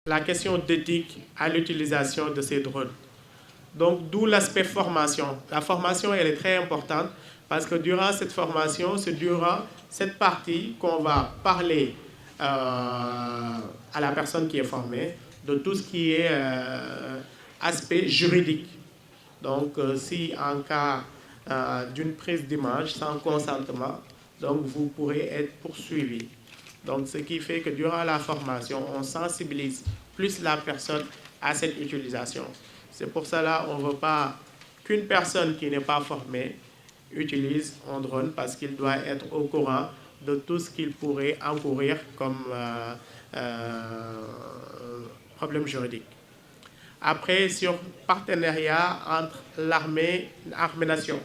la question d'éthique à l'utilisation de ces drones. Donc, d'où l'aspect formation. La formation, elle est très importante parce que durant cette formation, c'est durant cette partie qu'on va parler à la personne qui est formée de tout ce qui est aspect juridique. Donc, si en cas d'une prise d'image sans consentement, donc vous pourrez être poursuivi. Donc, ce qui fait que durant la formation, on sensibilise plus la personne à cette utilisation. C'est pour cela qu'on ne veut pas qu'une personne qui n'est pas formée utilise un drone parce qu'il doit être au courant de tout ce qu'il pourrait encourir comme problème juridique. Après, sur partenariat entre l'armée et nation.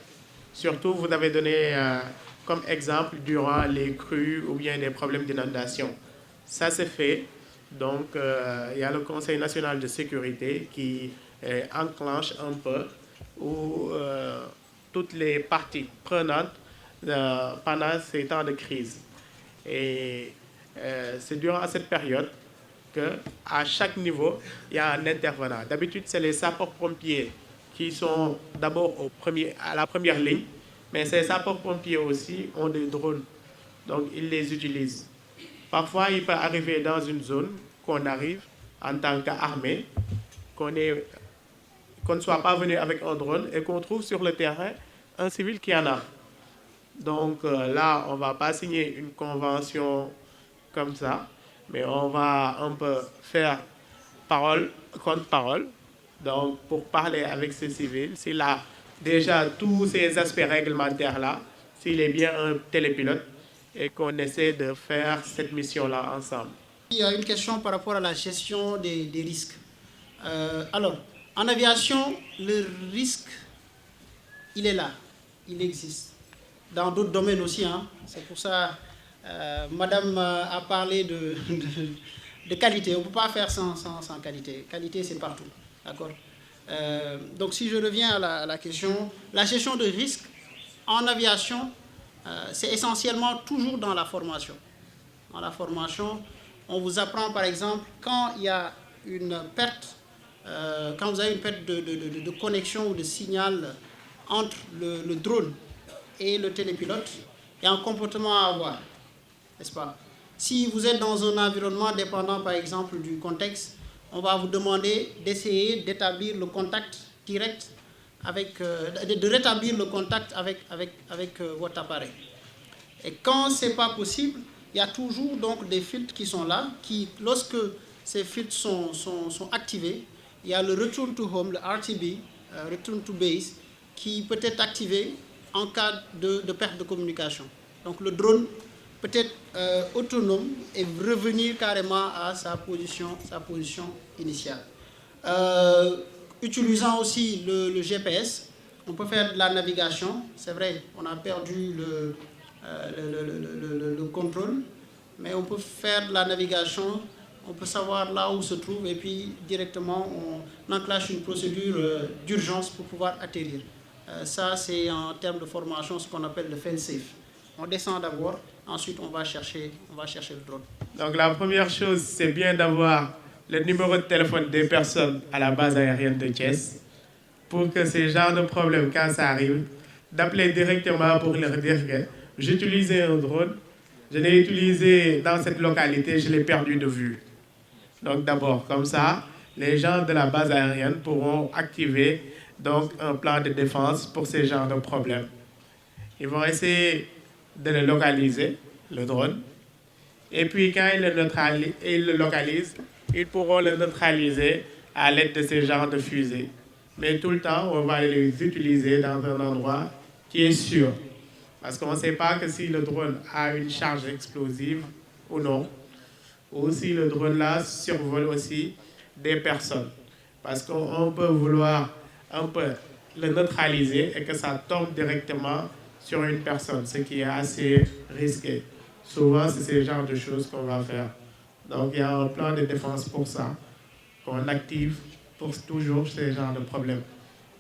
Surtout, vous avez donné comme exemple durant les crues ou bien des problèmes d'inondation. Ça c'est fait. Donc, il y a le Conseil national de sécurité qui enclenche un peu où toutes les parties prenantes pendant ces temps de crise. Et c'est durant cette période qu'à chaque niveau, il y a un intervenant. D'habitude, c'est les sapeurs-pompiers qui sont d'abord à la première ligne, mais ces sapeurs-pompiers aussi ont des drones, donc ils les utilisent. Parfois, il peut arriver dans une zone qu'on arrive en tant qu'armée, qu'on ne soit pas venu avec un drone et qu'on trouve sur le terrain un civil qui en a. Donc là, on ne va pas signer une convention comme ça, mais on va un peu faire parole contre parole. Donc, pour parler avec ce civil, s'il a déjà tous ces aspects réglementaires-là, s'il est bien un télépilote, et qu'on essaie de faire cette mission-là ensemble. Il y a une question par rapport à la gestion des risques. Alors, en aviation, le risque, il est là, il existe. Dans d'autres domaines aussi, hein. C'est pour ça, Madame a parlé de qualité. On ne peut pas faire sans qualité. Qualité, c'est partout. D'accord. Donc, si je reviens à la question, la gestion de risque en aviation, c'est essentiellement toujours dans la formation. Dans la formation, on vous apprend par exemple quand il y a une perte, quand vous avez une perte de connexion ou de signal entre le drone et le télépilote, il y a un comportement à avoir, n'est-ce pas? Si vous êtes dans un environnement dépendant par exemple du contexte, on va vous demander d'essayer d'établir le contact direct de rétablir le contact avec votre appareil. Et quand ce n'est pas possible, il y a toujours donc des filtres qui sont là, qui, lorsque ces filtres sont activés, il y a le Return to Home, le RTB, Return to Base, qui peut être activé en cas de perte de communication. Donc le drone peut être autonome et revenir carrément à sa position initiale. Utilisant aussi le GPS, on peut faire de la navigation. C'est vrai, on a perdu le contrôle, mais on peut faire de la navigation, on peut savoir là où se trouve et puis directement on enclenche une procédure d'urgence pour pouvoir atterrir. Ça, c'est en termes de formation ce qu'on appelle le fail-safe. On descend d'abord, ensuite on va chercher le drone. Donc la première chose, c'est bien d'avoir le numéro de téléphone des personnes à la base aérienne de Thiès pour que ces genres de problèmes, quand ça arrive, d'appeler directement pour leur dire que j'utilisais un drone, je l'ai utilisé dans cette localité, je l'ai perdu de vue. Donc d'abord, comme ça, les gens de la base aérienne pourront activer donc, un plan de défense pour ces genres de problèmes. Ils vont essayer de le localiser, le drone, et puis quand ils le localisent, ils pourront le neutraliser à l'aide de ces genres de fusées. Mais tout le temps, on va les utiliser dans un endroit qui est sûr. Parce qu'on ne sait pas que si le drone a une charge explosive ou non, ou si le drone-là survole aussi des personnes. Parce qu'on peut vouloir un peu le neutraliser et que ça tombe directement sur une personne, ce qui est assez risqué. Souvent, c'est ce genre de choses qu'on va faire. Donc, il y a un plan de défense pour ça, qu'on active pour toujours ces genres de problèmes.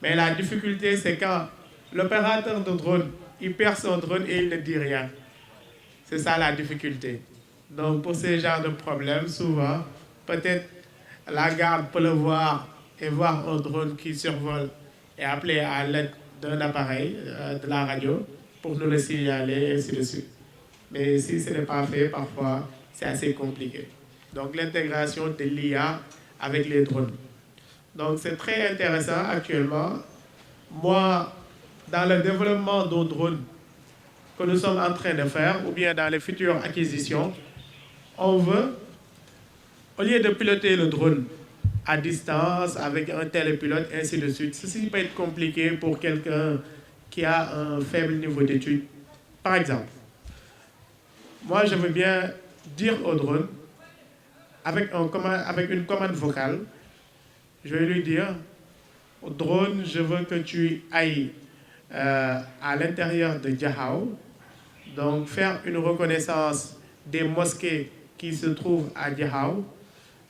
Mais la difficulté, c'est quand l'opérateur de drone, il perd son drone et il ne dit rien. C'est ça la difficulté. Donc, pour ces genres de problèmes, souvent, peut-être la garde peut le voir et voir un drone qui survole et appeler à l'aide d'un appareil, de la radio, pour nous le signaler, et ainsi de suite. Mais si ce n'est pas fait, parfois, c'est assez compliqué. Donc l'intégration de l'IA avec les drones. Donc c'est très intéressant actuellement. Moi, dans le développement de drones que nous sommes en train de faire, ou bien dans les futures acquisitions, on veut, au lieu de piloter le drone à distance avec un télépilote, ainsi de suite, ceci peut être compliqué pour quelqu'un qui a un faible niveau d'études. Par exemple, moi je veux bien dire au drone, avec une commande vocale, je vais lui dire, drone, je veux que tu ailles à l'intérieur de Diakhao, donc faire une reconnaissance des mosquées qui se trouvent à Diakhao,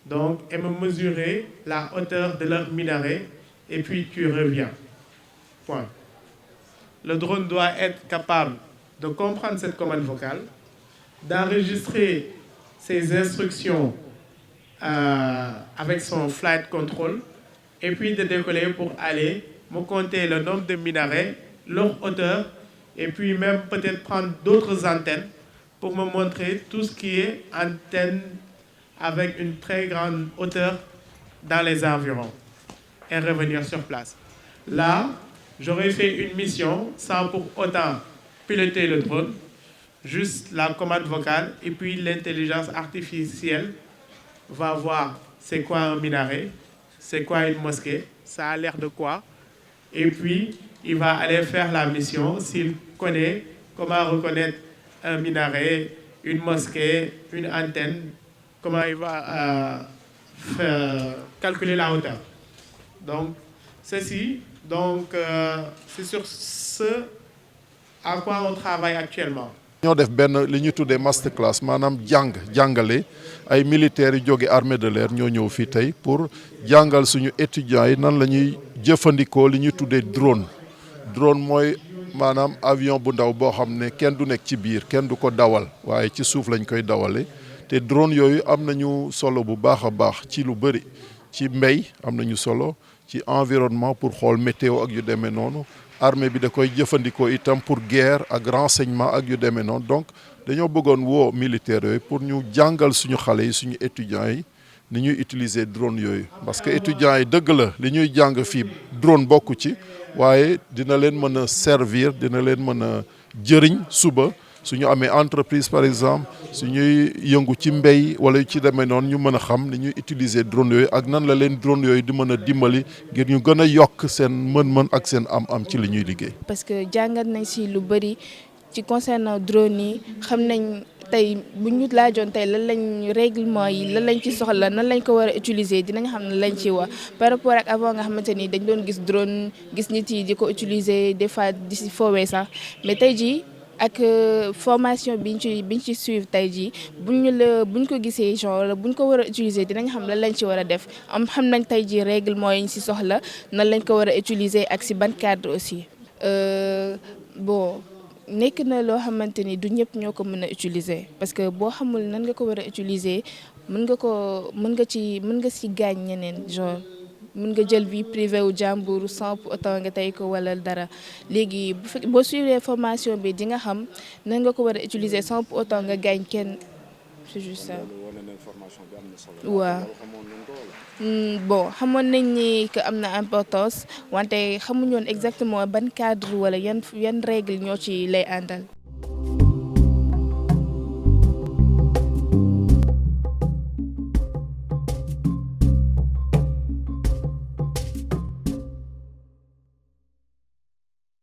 donc, et me mesurer la hauteur de leur minaret, et puis tu reviens. Point. Le drone doit être capable de comprendre cette commande vocale, d'enregistrer ses instructions avec son flight control, et puis de décoller pour aller me compter le nombre de minarets, leur hauteur, et puis même peut-être prendre d'autres antennes pour me montrer tout ce qui est antenne avec une très grande hauteur dans les environs et revenir sur place. Là, j'aurais fait une mission sans pour autant piloter le drone, juste la commande vocale, et puis l'intelligence artificielle va voir c'est quoi un minaret, c'est quoi une mosquée, ça a l'air de quoi, et puis il va aller faire la mission s'il connaît comment reconnaître un minaret, une mosquée, une antenne, comment il va calculer la hauteur. Donc, ceci, c'est sur ce à quoi on travaille actuellement. ñoo def benn li ñu tuddee masterclass maanaam jàngale ay militaires yu jóge armée de l'air ñoo ñëw fii tey pour jàngal suñu étudiants yi nan la ñuy jëfandikoo li ñu tuddee drone. Drone mooy maanaam avion bu ndaw boo xam ne kenn du nekk ci biir kenn du ko dawal waaye ci suuf lañ koy dawale te drone yooyu am nañu solo bu baax a baax ci lu bëri ci mbéy am nañu solo ci environnement pour xool météo ak yu demee noonu. Armée bi da koy jëfandikoo itam pour guerre ak renseignement ak yu demee noonu donc dañoo bëggoon woo militaires yooyu pour ñu jàngal suñu xale yi suñu étudiants yi ni ñuy utiliser drone yooyu. Parce que étudiants yi dëgg la li ñuy jàng fii drone bokku ci waaye dina leen mën a servir dina leen mën a jëriñ suba suñu amee entreprise par exemple suñuy yëngu ci mbéy wala yu ci demee noonu ñu mën a xam ni ñuy utiliser drone yooyu ak nan la leen drone yooyu di mën a dimbali ngir ñu gën a yokk seen mën-mën ak seen am-am ci li ñuy liggéey. Parce que jàngat nañ si lu bëri ci concernant drone yi xam nañ tey bu ñu laajoon tey lan lañ règlement yi lan lañ ci soxla nan lañ ko war a utiliser dinañ xam ne lañ ci wax par rapport ak avant nga xamante ni dañ doon gis drone gis nit yi di ko utiliser des fois di si foowee sax mais tey jii. ak formation biñ ci suivre tey jii buñ ko gisee genre buñ ko war a utiliser dinañ xam lan lañ ci war a def xam nañ tey jii règlement yi ñu si soxla nan lañ ko war a utiliser ak si ban cadre aussi. Bon nekk na loo xamante ni du ñëpp ñoo ko mën a utiliser parce que boo xamul nan nga ko war a utiliser mën nga si gaañ ñeneen genre. mën nga jël vie privée wu jàmbur sans pour autant nga tey ko wala dara léegi boo suivre formation bi di nga xam nan nga ko war a utiliser sans pour autant nga gaañ kenn c'est juste ça. waaw bon xamoon nañ ni que am na importance wante xamuñoon exactement ban cadre wala yan règle ñoo ci lay àndal.